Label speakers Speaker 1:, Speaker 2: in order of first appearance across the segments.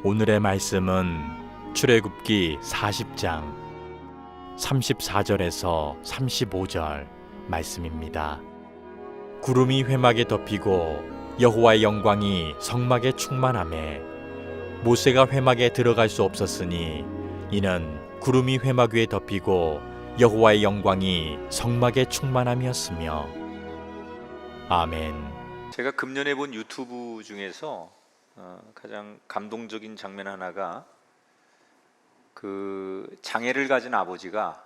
Speaker 1: 오늘의 말씀은 출애굽기 40장 34절에서 35절 말씀입니다. 구름이 회막에 덮이고 여호와의 영광이 성막에 충만하매 모세가 회막에 들어갈 수 없었으니 이는 구름이 회막 위에 덮이고 여호와의 영광이 성막에 충만함이었으며. 아멘.
Speaker 2: 제가 금년에 본 유튜브 중에서 가장 감동적인 장면 하나가 그 장애를 가진 아버지가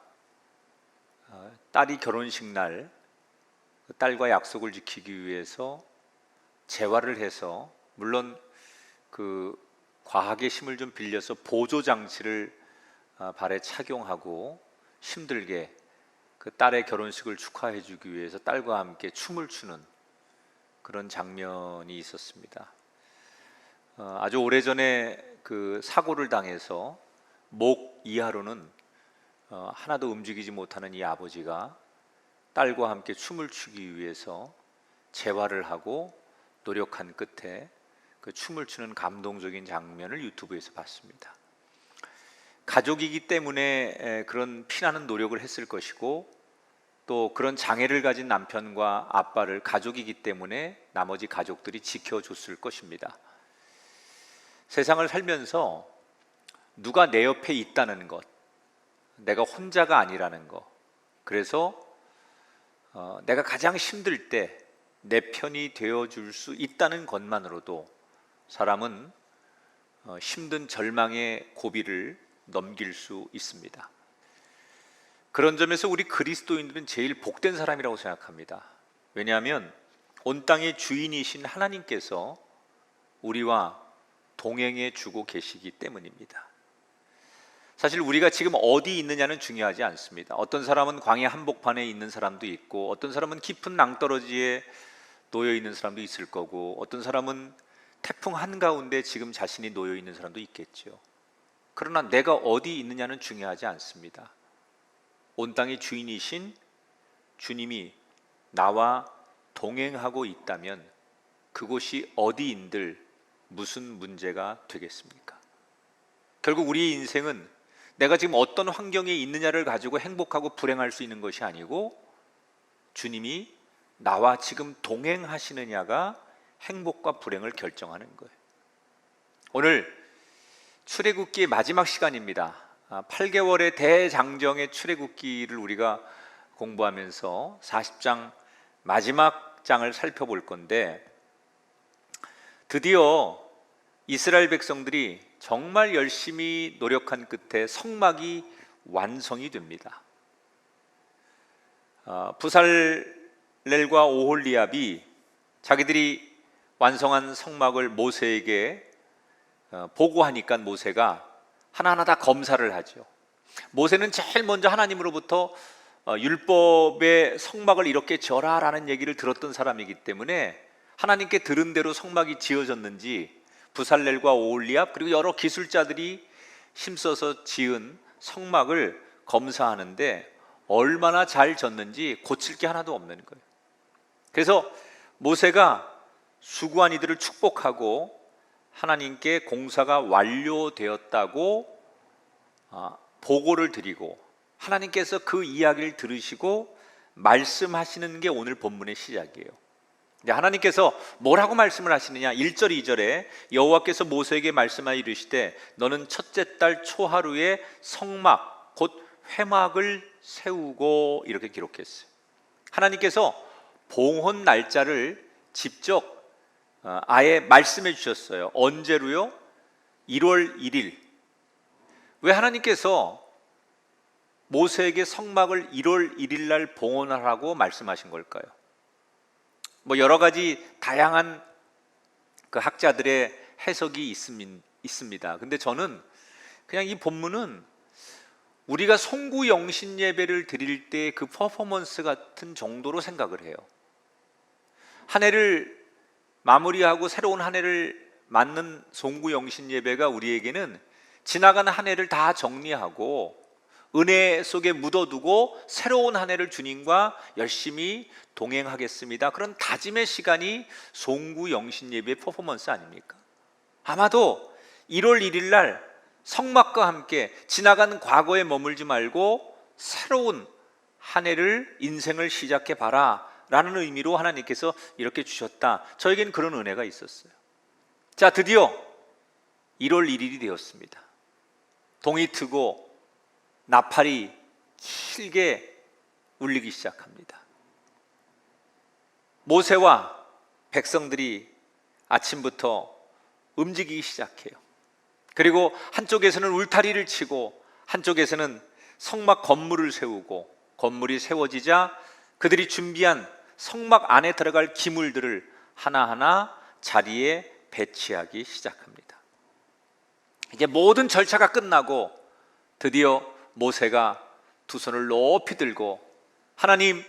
Speaker 2: 딸이 결혼식 날 딸과 약속을 지키기 위해서 재활을 해서, 물론 그 과학의 힘을 좀 빌려서 보조 장치를 발에 착용하고 힘들게 그 딸의 결혼식을 축하해 주기 위해서 딸과 함께 춤을 추는 그런 장면이 있었습니다. 아주 오래전에 그 사고를 당해서 목 이하로는 하나도 움직이지 못하는 이 아버지가 딸과 함께 춤을 추기 위해서 재활을 하고 노력한 끝에 그 춤을 추는 감동적인 장면을 유튜브에서 봤습니다. 가족이기 때문에 그런 피나는 노력을 했을 것이고, 또 그런 장애를 가진 남편과 아빠를 가족이기 때문에 나머지 가족들이 지켜줬을 것입니다. 세상을 살면서 누가 내 옆에 있다는 것, 내가 혼자가 아니라는 것, 그래서 내가 가장 힘들 때 내 편이 되어줄 수 있다는 것만으로도 사람은 힘든 절망의 고비를 넘길 수 있습니다. 그런 점에서 우리 그리스도인들은 제일 복된 사람이라고 생각합니다. 왜냐하면 온 땅의 주인이신 하나님께서 우리와 동행해 주고 계시기 때문입니다. 사실 우리가 지금 어디 있느냐는 중요하지 않습니다. 어떤 사람은 광야 한복판에 있는 사람도 있고, 어떤 사람은 깊은 낭떠러지에 놓여 있는 사람도 있을 거고, 어떤 사람은 태풍 한가운데 지금 자신이 놓여 있는 사람도 있겠죠. 그러나 내가 어디 있느냐는 중요하지 않습니다. 온 땅의 주인이신 주님이 나와 동행하고 있다면 그곳이 어디인들 무슨 문제가 되겠습니까? 결국 우리의 인생은 내가 지금 어떤 환경에 있느냐를 가지고 행복하고 불행할 수 있는 것이 아니고, 주님이 나와 지금 동행하시느냐가 행복과 불행을 결정하는 거예요. 오늘 출애굽기의 마지막 시간입니다. 8개월의 대장정의 출애굽기를 우리가 공부하면서 40장 마지막 장을 살펴볼 건데, 드디어 이스라엘 백성들이 정말 열심히 노력한 끝에 성막이 완성이 됩니다. 부살렐과 오홀리압이 자기들이 완성한 성막을 모세에게 보고하니까 모세가 하나하나 다 검사를 하죠. 모세는 제일 먼저 하나님으로부터 율법의 성막을 이렇게 지어라라는 얘기를 들었던 사람이기 때문에 하나님께 들은 대로 성막이 지어졌는지 부살렐과 오홀리압 그리고 여러 기술자들이 힘써서 지은 성막을 검사하는데 얼마나 잘 졌는지 고칠 게 하나도 없는 거예요. 그래서 모세가 수고한 이들을 축복하고 하나님께 공사가 완료되었다고 보고를 드리고, 하나님께서 그 이야기를 들으시고 말씀하시는 게 오늘 본문의 시작이에요. 하나님께서 뭐라고 말씀을 하시느냐? 1절 2절에 여호와께서 모세에게 말씀하여 이르시되 너는 첫째 달 초하루에 성막 곧 회막을 세우고, 이렇게 기록했어요. 하나님께서 봉헌 날짜를 직접 아예 말씀해 주셨어요. 언제로요? 1월 1일. 왜 하나님께서 모세에게 성막을 1월 1일 날 봉헌하라고 말씀하신 걸까요? 여러 가지 다양한 그 학자들의 해석이 있습니다. 근데 저는 그냥 이 본문은 우리가 송구 영신 예배를 드릴 때 그 퍼포먼스 같은 정도로 생각을 해요. 한 해를 마무리하고 새로운 한 해를 맞는 송구 영신 예배가 우리에게는 지나간 한 해를 다 정리하고 은혜 속에 묻어두고 새로운 한 해를 주님과 열심히 동행하겠습니다, 그런 다짐의 시간이 송구 영신 예배의 퍼포먼스 아닙니까? 아마도 1월 1일 날 성막과 함께 지나간 과거에 머물지 말고 새로운 한 해를 인생을 시작해 봐라 라는 의미로 하나님께서 이렇게 주셨다. 저에겐 그런 은혜가 있었어요. 자, 드디어 1월 1일이 되었습니다. 동이 트고 나팔이 길게 울리기 시작합니다. 모세와 백성들이 아침부터 움직이기 시작해요. 그리고 한쪽에서는 울타리를 치고 한쪽에서는 성막 건물을 세우고, 건물이 세워지자 그들이 준비한 성막 안에 들어갈 기물들을 하나하나 자리에 배치하기 시작합니다. 이제 모든 절차가 끝나고 드디어 모세가 두 손을 높이 들고, 하나님,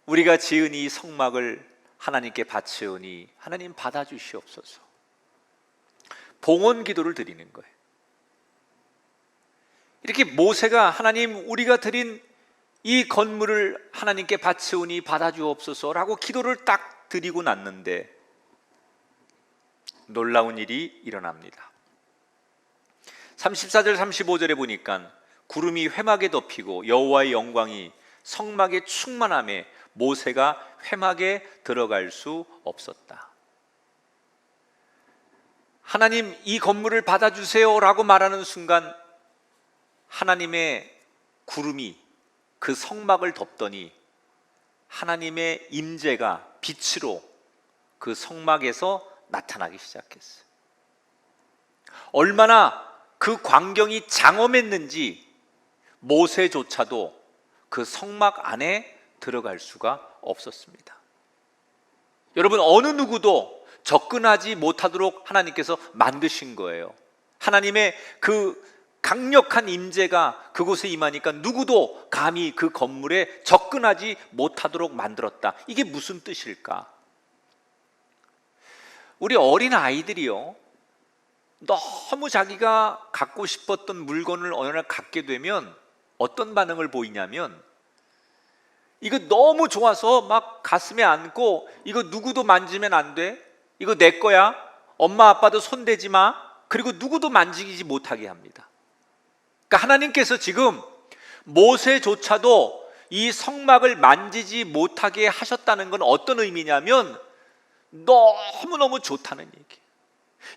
Speaker 2: 우리가 지은 이 성막을 하나님께 바치오니 하나님 받아주시옵소서, 봉헌 기도를 드리는 거예요. 이렇게 모세가 하나님, 우리가 드린 이 건물을 하나님께 바치오니 받아주옵소서라고 기도를 딱 드리고 났는데 놀라운 일이 일어납니다. 34절 35절에 보니까 구름이 회막에 덮이고 여호와의 영광이 성막에 충만함에 모세가 회막에 들어갈 수 없었다. 하나님, 이 건물을 받아주세요 라고 말하는 순간 하나님의 구름이 그 성막을 덮더니 하나님의 임재가 빛으로 그 성막에서 나타나기 시작했어요. 얼마나 그 광경이 장엄했는지 모세조차도 그 성막 안에 들어갈 수가 없었습니다. 여러분, 어느 누구도 접근하지 못하도록 하나님께서 만드신 거예요. 하나님의 그 강력한 임재가 그곳에 임하니까 누구도 감히 그 건물에 접근하지 못하도록 만들었다. 이게 무슨 뜻일까? 우리 어린 아이들이요, 너무 자기가 갖고 싶었던 물건을 어느 날 갖게 되면 어떤 반응을 보이냐면, 이거 너무 좋아서 막 가슴에 안고, 이거 누구도 만지면 안 돼, 이거 내 거야, 엄마 아빠도 손대지 마, 그리고 누구도 만지지 못하게 합니다. 그러니까 하나님께서 지금 모세조차도 이 성막을 만지지 못하게 하셨다는 건 어떤 의미냐면 너무너무 좋다는 얘기예요.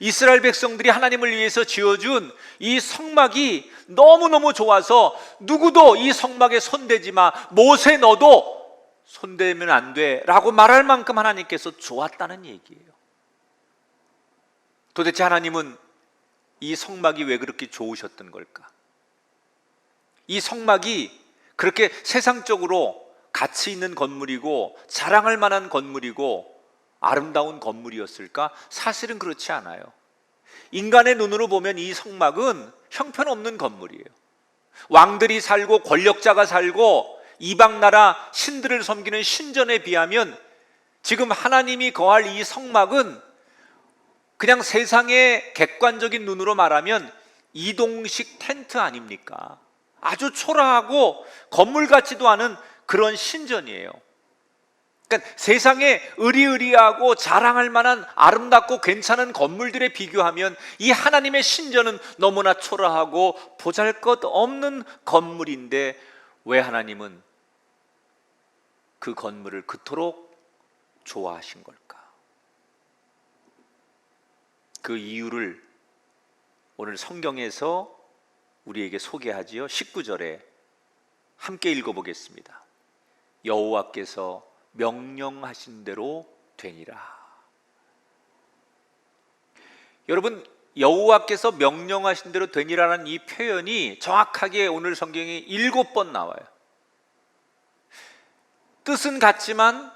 Speaker 2: 이스라엘 백성들이 하나님을 위해서 지어준 이 성막이 너무너무 좋아서 누구도 이 성막에 손대지 마, 모세 너도 손대면 안 돼 라고 말할 만큼 하나님께서 좋았다는 얘기예요. 도대체 하나님은 이 성막이 왜 그렇게 좋으셨던 걸까? 이 성막이 그렇게 세상적으로 가치 있는 건물이고 자랑할 만한 건물이고 아름다운 건물이었을까? 사실은 그렇지 않아요. 인간의 눈으로 보면 이 성막은 형편없는 건물이에요. 왕들이 살고 권력자가 살고 이방 나라 신들을 섬기는 신전에 비하면 지금 하나님이 거할 이 성막은 그냥 세상의 객관적인 눈으로 말하면 이동식 텐트 아닙니까? 아주 초라하고 건물 같지도 않은 그런 신전이에요. 그러니까 세상에 의리의리하고 자랑할 만한 아름답고 괜찮은 건물들에 비교하면 이 하나님의 신전은 너무나 초라하고 보잘것없는 건물인데 왜 하나님은 그 건물을 그토록 좋아하신 걸까? 그 이유를 오늘 성경에서 우리에게 소개하지요. 19절에 함께 읽어보겠습니다. 여호와께서 명령하신 대로 되니라. 여러분, 여호와께서 명령하신 대로 되니라는 이 표현이 정확하게 오늘 성경에 7번 나와요. 뜻은 같지만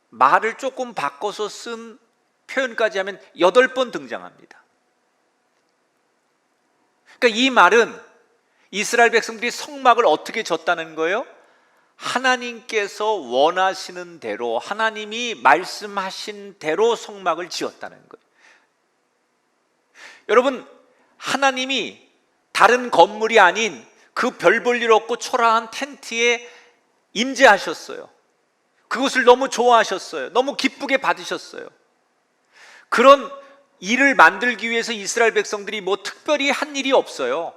Speaker 2: 말을 조금 바꿔서 쓴 표현까지 하면 8번 등장합니다. 그러니까 이 말은 이스라엘 백성들이 성막을 어떻게 졌다는 거예요? 하나님께서 원하시는 대로, 하나님이 말씀하신 대로 성막을 지었다는 거예요. 여러분, 하나님이 다른 건물이 아닌 그 별 볼 일 없고 초라한 텐트에 임재하셨어요. 그것을 너무 좋아하셨어요. 너무 기쁘게 받으셨어요. 그런 일을 만들기 위해서 이스라엘 백성들이 뭐 특별히 한 일이 없어요.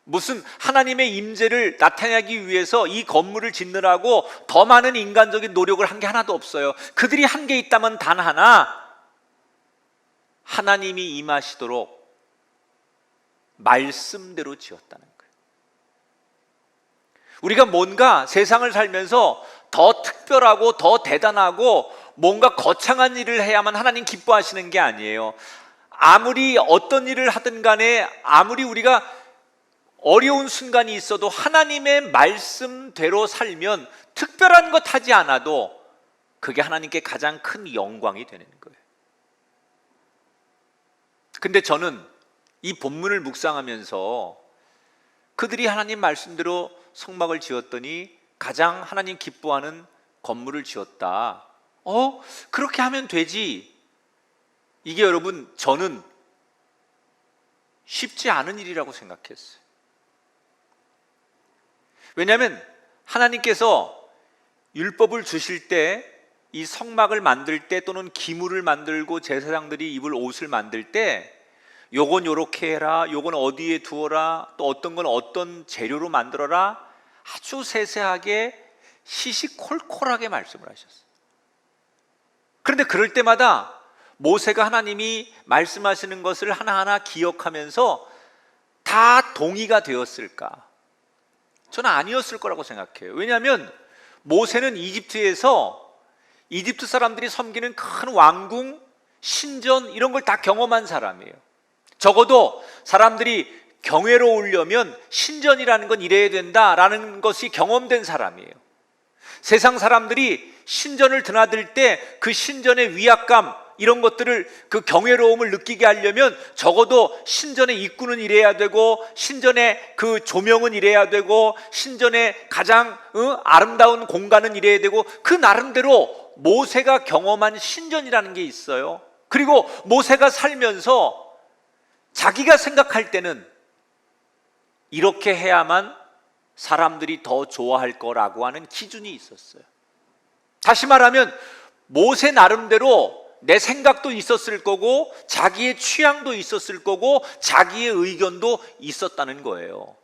Speaker 2: 무슨 하나님의 임재를 나타내기 위해서 이 건물을 짓느라고 더 많은 인간적인 노력을 한 게 하나도 없어요. 그들이 한 게 있다면 단 하나, 하나님이 임하시도록 말씀대로 지었다는 거예요. 우리가 뭔가 세상을 살면서 더 특별하고 더 대단하고 뭔가 거창한 일을 해야만 하나님 기뻐하시는 게 아니에요. 아무리 어떤 일을 하든 간에, 아무리 우리가 어려운 순간이 있어도 하나님의 말씀대로 살면 특별한 것 하지 않아도 그게 하나님께 가장 큰 영광이 되는 거예요. 근데 저는 이 본문을 묵상하면서 그들이 하나님 말씀대로 성막을 지었더니 가장 하나님 기뻐하는 건물을 지었다. 그렇게 하면 되지. 이게 여러분, 저는 쉽지 않은 일이라고 생각했어요. 왜냐하면 하나님께서 율법을 주실 때, 이 성막을 만들 때, 또는 기물을 만들고 제사장들이 입을 옷을 만들 때 요건 요렇게 해라, 요건 어디에 두어라, 또 어떤 건 어떤 재료로 만들어라, 아주 세세하게 시시콜콜하게 말씀을 하셨어요. 그런데 그럴 때마다 모세가 하나님이 말씀하시는 것을 하나하나 기억하면서 다 동의가 되었을까? 저는 아니었을 거라고 생각해요. 왜냐하면 모세는 이집트에서 이집트 사람들이 섬기는 큰 왕궁, 신전 이런 걸 다 경험한 사람이에요. 적어도 사람들이 경외로 오려면 신전이라는 건 이래야 된다라는 것이 경험된 사람이에요. 세상 사람들이 신전을 드나들 때 그 신전의 위압감, 이런 것들을, 그 경외로움을 느끼게 하려면 적어도 신전의 입구는 이래야 되고, 신전의 그 조명은 이래야 되고, 신전의 가장 아름다운 공간은 이래야 되고, 그 나름대로 모세가 경험한 신전이라는 게 있어요. 그리고 모세가 살면서 자기가 생각할 때는 이렇게 해야만 사람들이 더 좋아할 거라고 하는 기준이 있었어요. 다시 말하면 모세 나름대로 내 생각도 있었을 거고, 자기의 취향도 있었을 거고, 자기의 의견도 있었다는 거예요.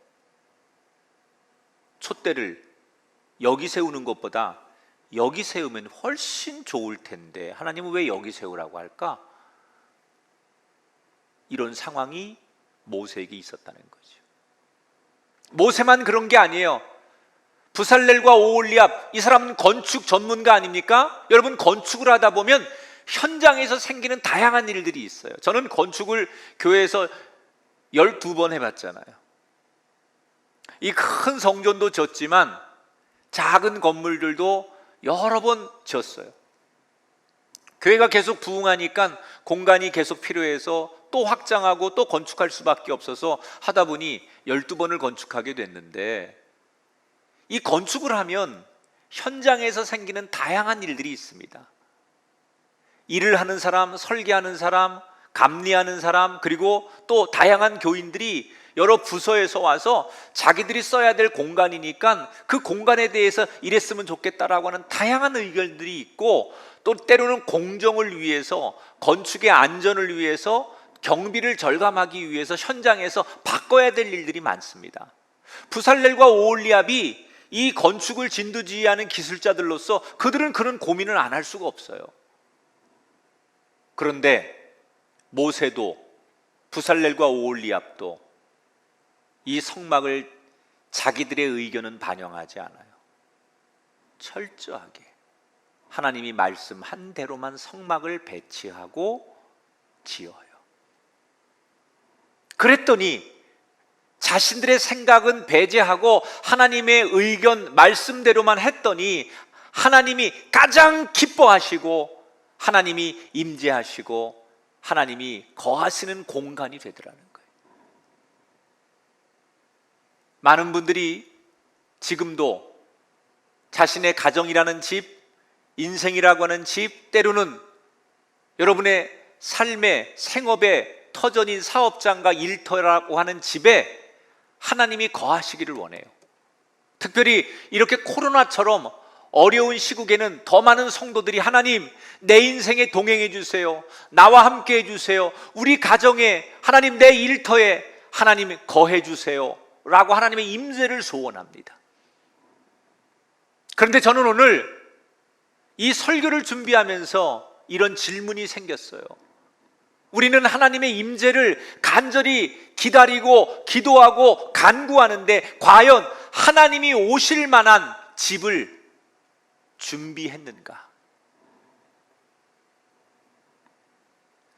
Speaker 2: 촛대를 여기 세우는 것보다 여기 세우면 훨씬 좋을 텐데 하나님은 왜 여기 세우라고 할까? 이런 상황이 모세에게 있었다는 거죠. 모세만 그런 게 아니에요. 부살렐과 오홀리압, 이 사람은 건축 전문가 아닙니까? 여러분, 건축을 하다 보면 현장에서 생기는 다양한 일들이 있어요. 저는 건축을 교회에서 12번 해봤잖아요. 이 큰 성전도 졌지만 작은 건물들도 여러 번 지었어요. 교회가 계속 부흥하니까 공간이 계속 필요해서 또 확장하고 또 건축할 수밖에 없어서 하다 보니 12번을 건축하게 됐는데, 이 건축을 하면 현장에서 생기는 다양한 일들이 있습니다. 일을 하는 사람, 설계하는 사람, 감리하는 사람, 그리고 또 다양한 교인들이 여러 부서에서 와서 자기들이 써야 될 공간이니까 그 공간에 대해서 이랬으면 좋겠다라고 하는 다양한 의견들이 있고, 또 때로는 공정을 위해서, 건축의 안전을 위해서, 경비를 절감하기 위해서 현장에서 바꿔야 될 일들이 많습니다. 부살렐과 오홀리압이 이 건축을 진두지휘하는 기술자들로서 그들은 그런 고민을 안 할 수가 없어요. 그런데 모세도 부살렐과 오홀리압도 이 성막을 자기들의 의견은 반영하지 않아요. 철저하게 하나님이 말씀한 대로만 성막을 배치하고 지어요. 그랬더니 자신들의 생각은 배제하고 하나님의 의견, 말씀대로만 했더니 하나님이 가장 기뻐하시고, 하나님이 임재하시고, 하나님이 거하시는 공간이 되더라는 거예요. 많은 분들이 지금도 자신의 가정이라는 집, 인생이라고 하는 집, 때로는 여러분의 삶의 생업의 터전인 사업장과 일터라고 하는 집에 하나님이 거하시기를 원해요. 특별히 이렇게 코로나처럼 어려운 시국에는 더 많은 성도들이 하나님, 내 인생에 동행해 주세요. 나와 함께 해 주세요. 우리 가정에, 하나님 내 일터에 하나님 거해 주세요. 라고 하나님의 임재를 소원합니다. 그런데 저는 오늘 이 설교를 준비하면서 이런 질문이 생겼어요. 우리는 하나님의 임재를 간절히 기다리고 기도하고 간구하는데 과연 하나님이 오실 만한 집을 준비했는가?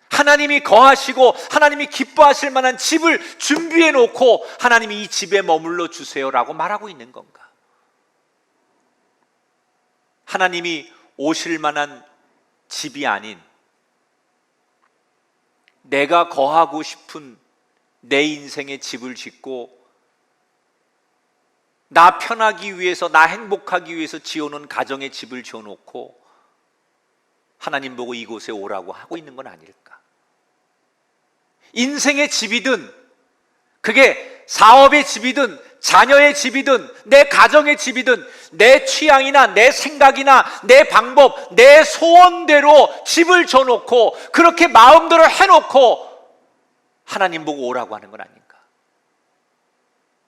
Speaker 2: 하나님이 거하시고 하나님이 기뻐하실 만한 집을 준비해 놓고 하나님이 이 집에 머물러 주세요라고 말하고 있는 건가? 하나님이 오실 만한 집이 아닌 내가 거하고 싶은 내 인생의 집을 짓고 나 편하기 위해서, 나 행복하기 위해서 지어놓은 가정의 집을 지어놓고 하나님 보고 이곳에 오라고 하고 있는 건 아닐까? 인생의 집이든 그게 사업의 집이든 자녀의 집이든 내 가정의 집이든 내 취향이나 내 생각이나 내 방법, 내 소원대로 집을 져놓고 그렇게 마음대로 해놓고 하나님 보고 오라고 하는 건 아닌가?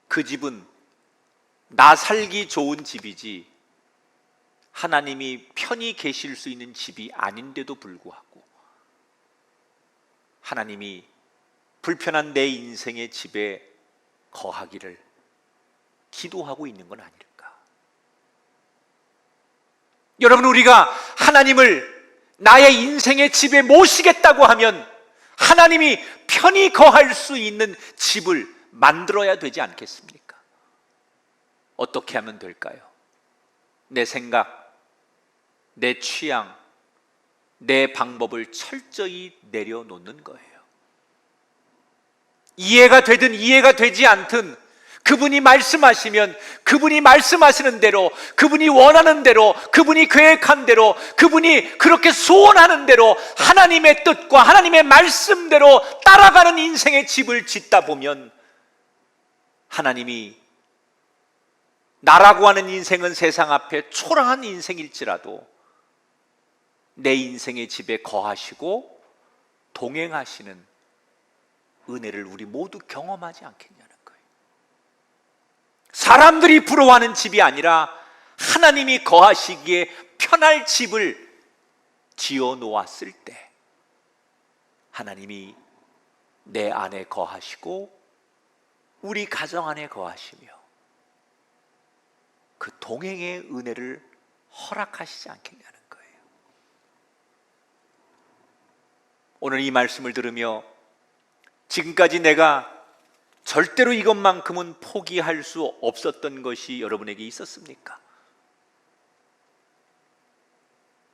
Speaker 2: 그 집은 나 살기 좋은 집이지 하나님이 편히 계실 수 있는 집이 아닌데도 불구하고 하나님이 불편한 내 인생의 집에 거하기를 기도하고 있는 건 아닐까? 여러분, 우리가 하나님을 나의 인생의 집에 모시겠다고 하면 하나님이 편히 거할 수 있는 집을 만들어야 되지 않겠습니까? 어떻게 하면 될까요? 내 생각, 내 취향, 내 방법을 철저히 내려놓는 거예요. 이해가 되든 이해가 되지 않든 그분이 말씀하시면 그분이 말씀하시는 대로, 그분이 원하는 대로, 그분이 계획한 대로, 그분이 그렇게 소원하는 대로 하나님의 뜻과 하나님의 말씀대로 따라가는 인생의 집을 짓다 보면 하나님이 나라고 하는 인생은 세상 앞에 초라한 인생일지라도 내 인생의 집에 거하시고 동행하시는 은혜를 우리 모두 경험하지 않겠냐는 거예요. 사람들이 부러워하는 집이 아니라 하나님이 거하시기에 편할 집을 지어 놓았을 때 하나님이 내 안에 거하시고 우리 가정 안에 거하시며 그 동행의 은혜를 허락하시지 않겠냐는 거예요. 오늘 이 말씀을 들으며 지금까지 내가 절대로 이것만큼은 포기할 수 없었던 것이 여러분에게 있었습니까?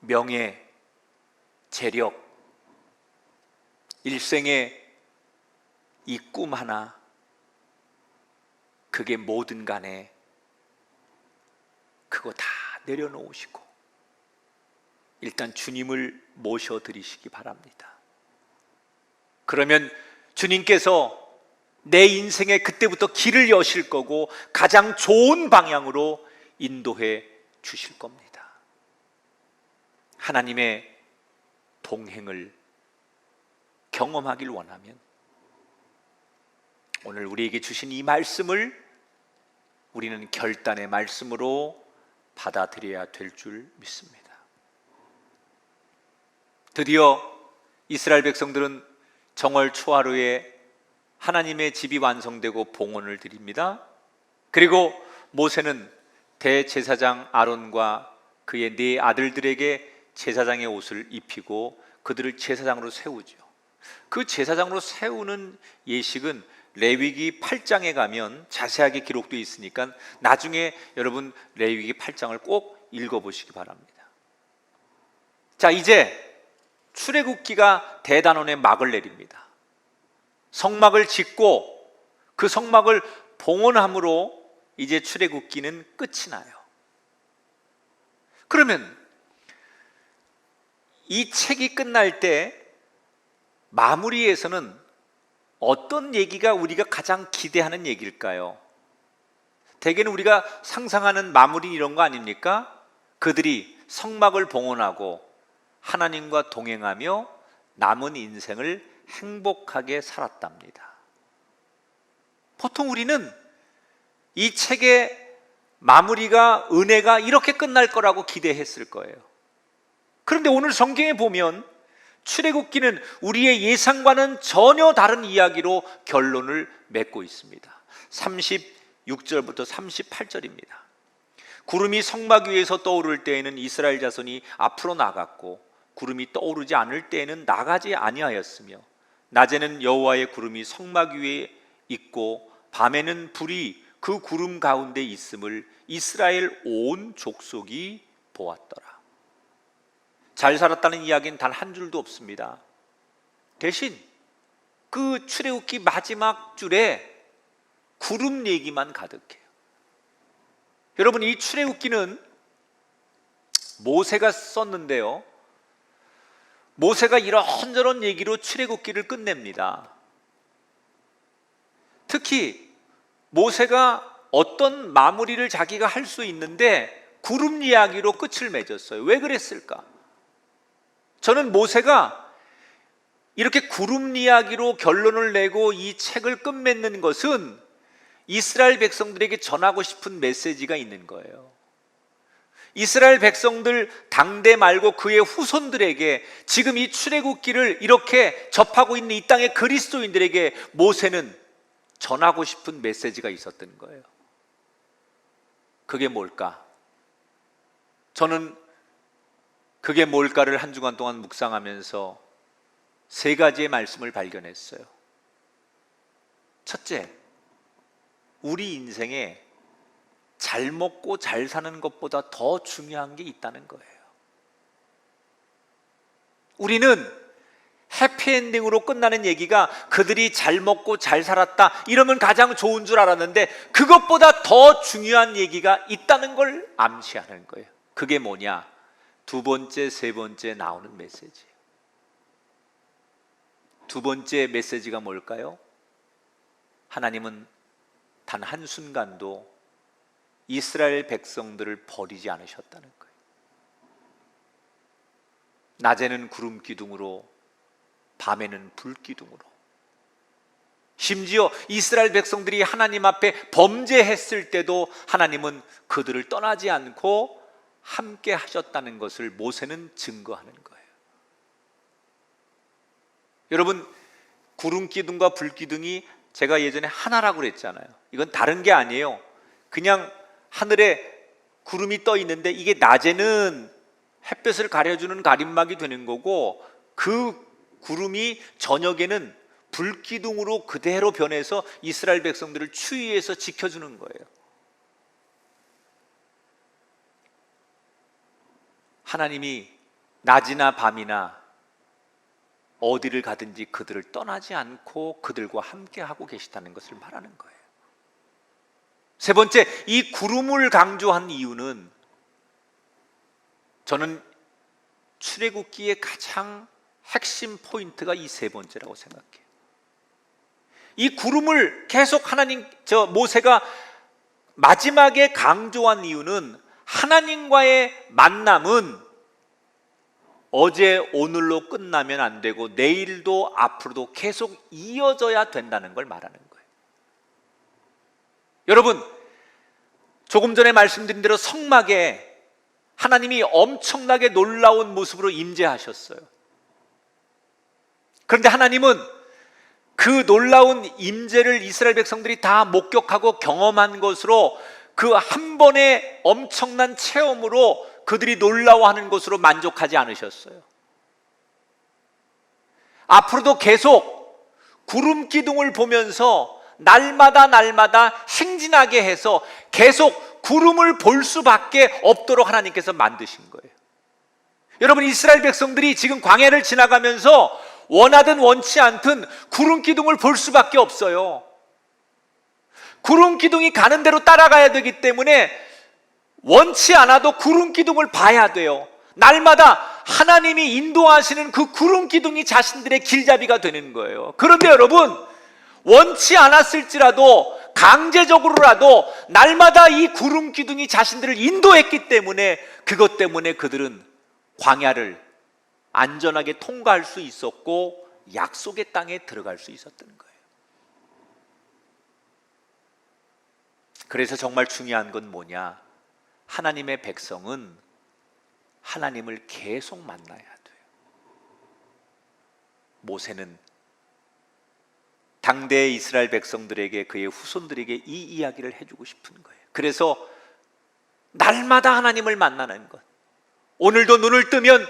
Speaker 2: 명예, 재력, 일생의 이 꿈 하나, 그게 뭐든 간에 그거 다 내려놓으시고 일단 주님을 모셔드리시기 바랍니다. 그러면 주님께서 내 인생에 그때부터 길을 여실 거고 가장 좋은 방향으로 인도해 주실 겁니다. 하나님의 동행을 경험하길 원하면 오늘 우리에게 주신 이 말씀을 우리는 결단의 말씀으로 받아들여야 될 줄 믿습니다. 드디어 이스라엘 백성들은 정월 초하루에 하나님의 집이 완성되고 봉헌을 드립니다. 그리고 모세는 대제사장 아론과 그의 네 아들들에게 제사장의 옷을 입히고 그들을 제사장으로 세우죠. 그 제사장으로 세우는 예식은 레위기 8장에 가면 자세하게 기록되어 있으니까 나중에 여러분 레위기 8장을 꼭 읽어보시기 바랍니다. 자, 이제 출애굽기가 대단원의 막을 내립니다. 성막을 짓고 그 성막을 봉헌함으로 이제 출애굽기는 끝이 나요. 그러면 이 책이 끝날 때 마무리에서는 어떤 얘기가 우리가 가장 기대하는 얘기일까요? 대개는 우리가 상상하는 마무리 이런 거 아닙니까? 그들이 성막을 봉헌하고 하나님과 동행하며 남은 인생을 행복하게 살았답니다. 보통 우리는 이 책의 마무리가, 은혜가 이렇게 끝날 거라고 기대했을 거예요. 그런데 오늘 성경에 보면 출애굽기는 우리의 예상과는 전혀 다른 이야기로 결론을 맺고 있습니다. 36절부터 38절입니다. 구름이 성막 위에서 떠오를 때에는 이스라엘 자손이 앞으로 나갔고 구름이 떠오르지 않을 때에는 나가지 아니하였으며 낮에는 여호와의 구름이 성막 위에 있고 밤에는 불이 그 구름 가운데 있음을 이스라엘 온 족속이 보았더라. 잘 살았다는 이야기는 단 한 줄도 없습니다. 대신 그 출애굽기 마지막 줄에 구름 얘기만 가득해요. 여러분, 이 출애굽기는 모세가 썼는데요, 모세가 이런저런 얘기로 출애굽기를 끝냅니다. 특히 모세가 어떤 마무리를 자기가 할 수 있는데 구름 이야기로 끝을 맺었어요. 왜 그랬을까? 저는 모세가 이렇게 구름 이야기로 결론을 내고 이 책을 끝맺는 것은 이스라엘 백성들에게 전하고 싶은 메시지가 있는 거예요. 이스라엘 백성들 당대 말고 그의 후손들에게, 지금 이 출애굽기를 이렇게 접하고 있는 이 땅의 그리스도인들에게 모세는 전하고 싶은 메시지가 있었던 거예요. 그게 뭘까? 저는 그게 뭘까를 한 주간 동안 묵상하면서 세 가지의 말씀을 발견했어요. 첫째, 우리 인생에 잘 먹고 잘 사는 것보다 더 중요한 게 있다는 거예요. 우리는 해피엔딩으로 끝나는 얘기가 그들이 잘 먹고 잘 살았다 이러면 가장 좋은 줄 알았는데 그것보다 더 중요한 얘기가 있다는 걸 암시하는 거예요. 그게 뭐냐? 두 번째, 세 번째 나오는 메시지예요. 두 번째 메시지가 뭘까요? 하나님은 단 한순간도 이스라엘 백성들을 버리지 않으셨다는 거예요. 낮에는 구름 기둥으로, 밤에는 불 기둥으로. 심지어 이스라엘 백성들이 하나님 앞에 범죄했을 때도 하나님은 그들을 떠나지 않고 함께 하셨다는 것을 모세는 증거하는 거예요. 여러분, 구름 기둥과 불 기둥이 제가 예전에 하나라고 그랬잖아요. 이건 다른 게 아니에요. 그냥 하늘에 구름이 떠 있는데 이게 낮에는 햇볕을 가려주는 가림막이 되는 거고, 그 구름이 저녁에는 불기둥으로 그대로 변해서 이스라엘 백성들을 추위에서 지켜주는 거예요. 하나님이 낮이나 밤이나 어디를 가든지 그들을 떠나지 않고 그들과 함께 하고 계시다는 것을 말하는 거예요. 세 번째, 이 구름을 강조한 이유는 저는 출애굽기의 가장 핵심 포인트가 이 세 번째라고 생각해요. 이 구름을 계속 모세가 마지막에 강조한 이유는 하나님과의 만남은 어제 오늘로 끝나면 안 되고 내일도 앞으로도 계속 이어져야 된다는 걸 말하는 거예요. 여러분, 조금 전에 말씀드린 대로 성막에 하나님이 엄청나게 놀라운 모습으로 임재하셨어요. 그런데 하나님은 그 놀라운 임재를 이스라엘 백성들이 다 목격하고 경험한 것으로 그 한 번의 엄청난 체험으로 그들이 놀라워하는 것으로 만족하지 않으셨어요. 앞으로도 계속 구름 기둥을 보면서 날마다 행진하게 해서 계속 구름을 볼 수밖에 없도록 하나님께서 만드신 거예요. 여러분, 이스라엘 백성들이 지금 광야를 지나가면서 원하든 원치 않든 구름 기둥을 볼 수밖에 없어요. 구름 기둥이 가는 대로 따라가야 되기 때문에 원치 않아도 구름 기둥을 봐야 돼요. 날마다 하나님이 인도하시는 그 구름 기둥이 자신들의 길잡이가 되는 거예요. 그런데 여러분, 원치 않았을지라도 강제적으로라도 날마다 이 구름 기둥이 자신들을 인도했기 때문에 그것 때문에 그들은 광야를 안전하게 통과할 수 있었고 약속의 땅에 들어갈 수 있었던 거예요. 그래서 정말 중요한 건 뭐냐? 하나님의 백성은 하나님을 계속 만나야 돼요. 모세는 당대의 이스라엘 백성들에게, 그의 후손들에게 이 이야기를 해주고 싶은 거예요. 그래서 날마다 하나님을 만나는 것. 오늘도 눈을 뜨면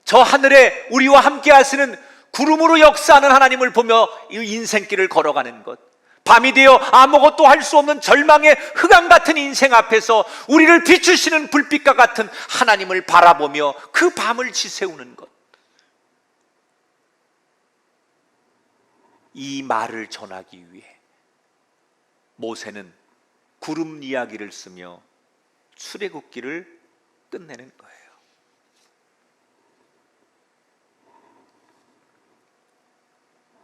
Speaker 2: 저 하늘에 우리와 함께 하시는 구름으로 역사하는 하나님을 보며 이 인생길을 걸어가는 것. 밤이 되어 아무것도 할 수 없는 절망의 흑암 같은 인생 앞에서 우리를 비추시는 불빛과 같은 하나님을 바라보며 그 밤을 지새우는 것. 이 말을 전하기 위해 모세는 구름 이야기를 쓰며 출애굽기를 끝내는 거예요.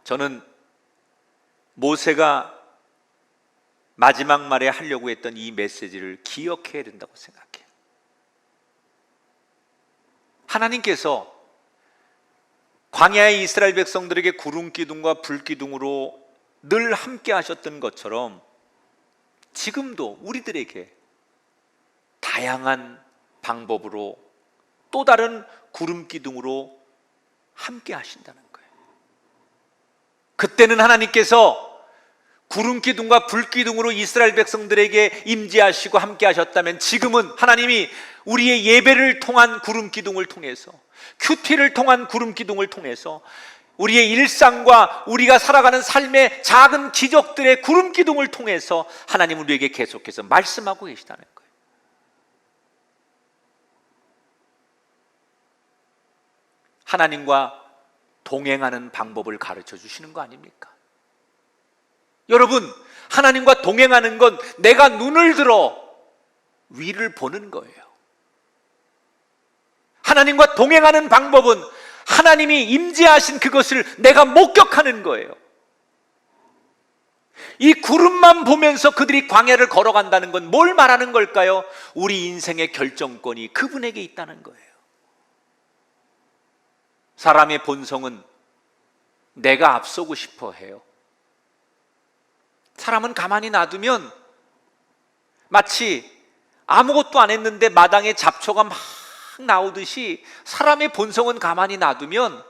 Speaker 2: 저는 모세가 마지막 말에 하려고 했던 이 메시지를 기억해야 된다고 생각해요. 하나님께서 광야의 이스라엘 백성들에게 구름 기둥과 불 기둥으로 늘 함께 하셨던 것처럼 지금도 우리들에게 다양한 방법으로 또 다른 구름 기둥으로 함께 하신다는 거예요. 그때는 하나님께서 구름 기둥과 불 기둥으로 이스라엘 백성들에게 임재하시고 함께 하셨다면 지금은 하나님이 우리의 예배를 통한 구름 기둥을 통해서, 큐티를 통한 구름 기둥을 통해서 우리의 일상과 우리가 살아가는 삶의 작은 기적들의 구름 기둥을 통해서 하나님 우리에게 계속해서 말씀하고 계시다는 거예요. 하나님과 동행하는 방법을 가르쳐 주시는 거 아닙니까? 여러분, 하나님과 동행하는 건 내가 눈을 들어 위를 보는 거예요. 하나님과 동행하는 방법은 하나님이 임재하신 그것을 내가 목격하는 거예요. 이 구름만 보면서 그들이 광야를 걸어간다는 건 뭘 말하는 걸까요? 우리 인생의 결정권이 그분에게 있다는 거예요. 사람의 본성은 내가 앞서고 싶어 해요. 사람은 가만히 놔두면 마치 아무것도 안 했는데 마당에 잡초가 막 나오듯이 사람의 본성은 가만히 놔두면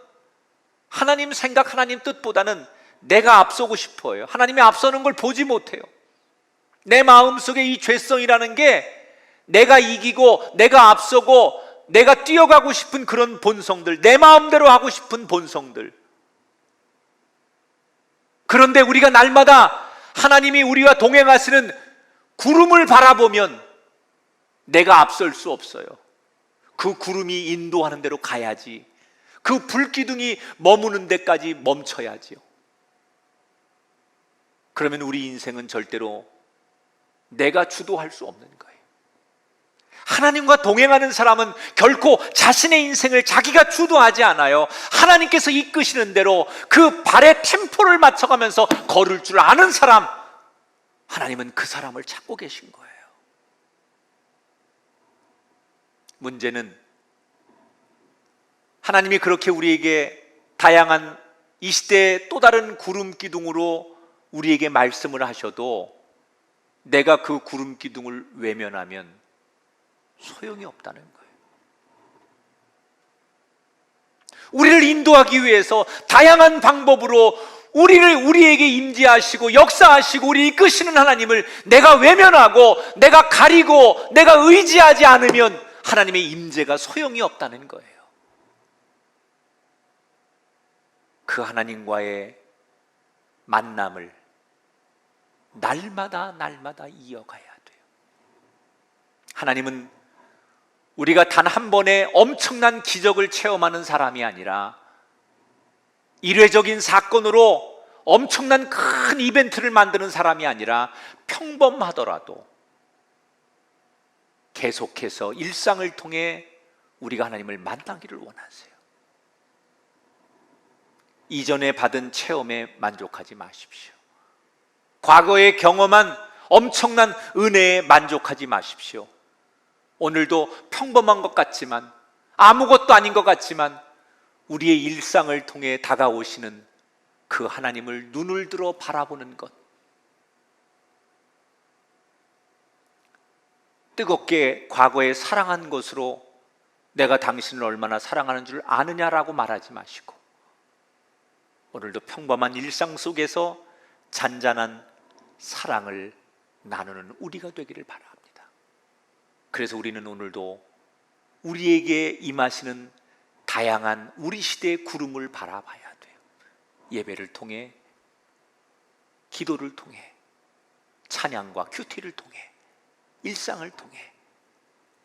Speaker 2: 하나님 생각, 하나님 뜻보다는 내가 앞서고 싶어 해요. 하나님이 앞서는 걸 보지 못해요. 내 마음속에 이 죄성이라는 게 내가 이기고 내가 앞서고 내가 뛰어가고 싶은 그런 본성들, 내 마음대로 하고 싶은 본성들. 그런데 우리가 날마다 하나님이 우리와 동행하시는 구름을 바라보면 내가 앞설 수 없어요. 그 구름이 인도하는 대로 가야지. 그 불기둥이 머무는 데까지 멈춰야지요. 그러면 우리 인생은 절대로 내가 주도할 수 없는 거예요. 하나님과 동행하는 사람은 결코 자신의 인생을 자기가 주도하지 않아요. 하나님께서 이끄시는 대로 그 발의 템포를 맞춰가면서 걸을 줄 아는 사람, 하나님은 그 사람을 찾고 계신 거예요. 문제는 하나님이 그렇게 우리에게 다양한 이 시대의 또 다른 구름 기둥으로 우리에게 말씀을 하셔도 내가 그 구름 기둥을 외면하면 소용이 없다는 거예요. 우리를 인도하기 위해서 다양한 방법으로 우리에게 임재하시고 역사하시고 우리 이끄시는 하나님을 내가 외면하고 내가 가리고 내가 의지하지 않으면 하나님의 임재가 소용이 없다는 거예요. 그 하나님과의 만남을 날마다 이어가야 돼요. 하나님은 우리가 단 한 번에 엄청난 기적을 체험하는 사람이 아니라 일회적인 사건으로 엄청난 큰 이벤트를 만드는 사람이 아니라 평범하더라도 계속해서 일상을 통해 우리가 하나님을 만나기를 원하세요. 이전에 받은 체험에 만족하지 마십시오. 과거에 경험한 엄청난 은혜에 만족하지 마십시오. 오늘도 평범한 것 같지만, 아무것도 아닌 것 같지만 우리의 일상을 통해 다가오시는 그 하나님을 눈을 들어 바라보는 것, 뜨겁게 과거에 사랑한 것으로 내가 당신을 얼마나 사랑하는 줄 아느냐라고 말하지 마시고, 오늘도 평범한 일상 속에서 잔잔한 사랑을 나누는 우리가 되기를 바랍니다. 그래서 우리는 오늘도 우리에게 임하시는 다양한 우리 시대의 구름을 바라봐야 돼요. 예배를 통해, 기도를 통해, 찬양과 큐티를 통해, 일상을 통해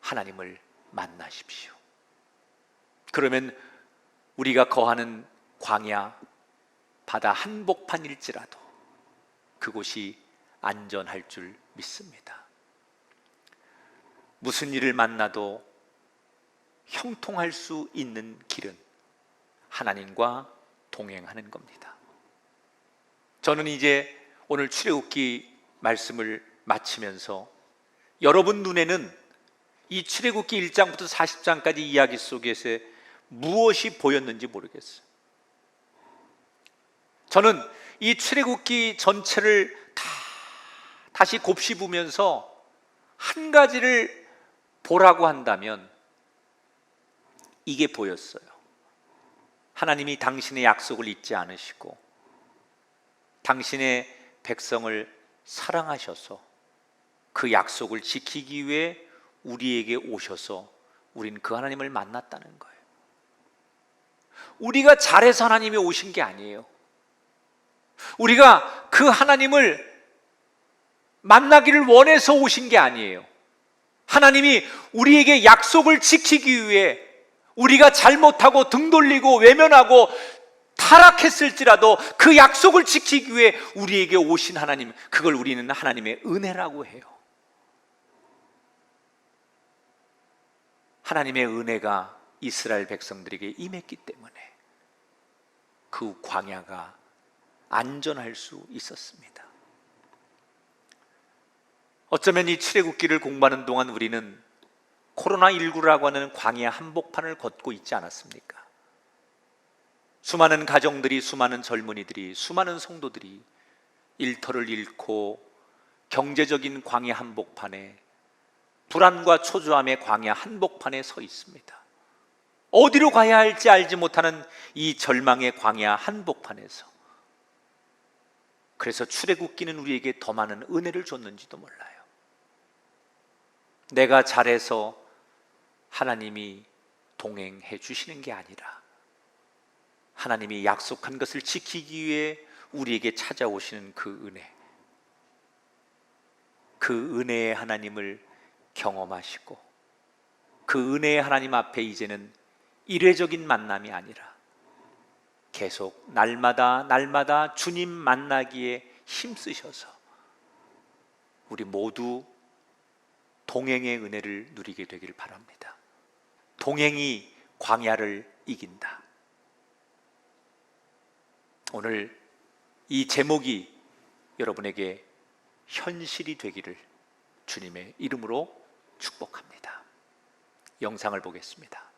Speaker 2: 하나님을 만나십시오. 그러면 우리가 거하는 광야, 바다 한복판일지라도 그곳이 안전할 줄 믿습니다. 무슨 일을 만나도 형통할 수 있는 길은 하나님과 동행하는 겁니다. 저는 이제 오늘 출애굽기 말씀을 마치면서 여러분 눈에는 이 출애굽기 1장부터 40장까지 이야기 속에서 무엇이 보였는지 모르겠어요. 저는 이 출애굽기 전체를 다시 곱씹으면서 한 가지를 보라고 한다면 이게 보였어요. 하나님이 당신의 약속을 잊지 않으시고 당신의 백성을 사랑하셔서 그 약속을 지키기 위해 우리에게 오셔서 우린 그 하나님을 만났다는 거예요. 우리가 잘해서 하나님이 오신 게 아니에요. 우리가 그 하나님을 만나기를 원해서 오신 게 아니에요. 하나님이 우리에게 약속을 지키기 위해 우리가 잘못하고 등 돌리고 외면하고 타락했을지라도 그 약속을 지키기 위해 우리에게 오신 하나님, 그걸 우리는 하나님의 은혜라고 해요. 하나님의 은혜가 이스라엘 백성들에게 임했기 때문에 그 광야가 안전할 수 있었습니다. 어쩌면 이 출애굽기를 공부하는 동안 우리는 코로나19라고 하는 광야 한복판을 걷고 있지 않았습니까? 수많은 가정들이, 수많은 젊은이들이, 수많은 성도들이 일터를 잃고 경제적인 광야 한복판에, 불안과 초조함의 광야 한복판에 서 있습니다. 어디로 가야 할지 알지 못하는 이 절망의 광야 한복판에서, 그래서 출애굽기는 우리에게 더 많은 은혜를 줬는지도 몰라요. 내가 잘해서 하나님이 동행해 주시는 게 아니라 하나님이 약속한 것을 지키기 위해 우리에게 찾아오시는 그 은혜, 그 은혜의 하나님을 경험하시고 그 은혜의 하나님 앞에 이제는 일회적인 만남이 아니라 계속 날마다 주님 만나기에 힘쓰셔서 우리 모두 동행의 은혜를 누리게 되기를 바랍니다. 동행이 광야를 이긴다. 오늘 이 제목이 여러분에게 현실이 되기를 주님의 이름으로 축복합니다. 영상을 보겠습니다.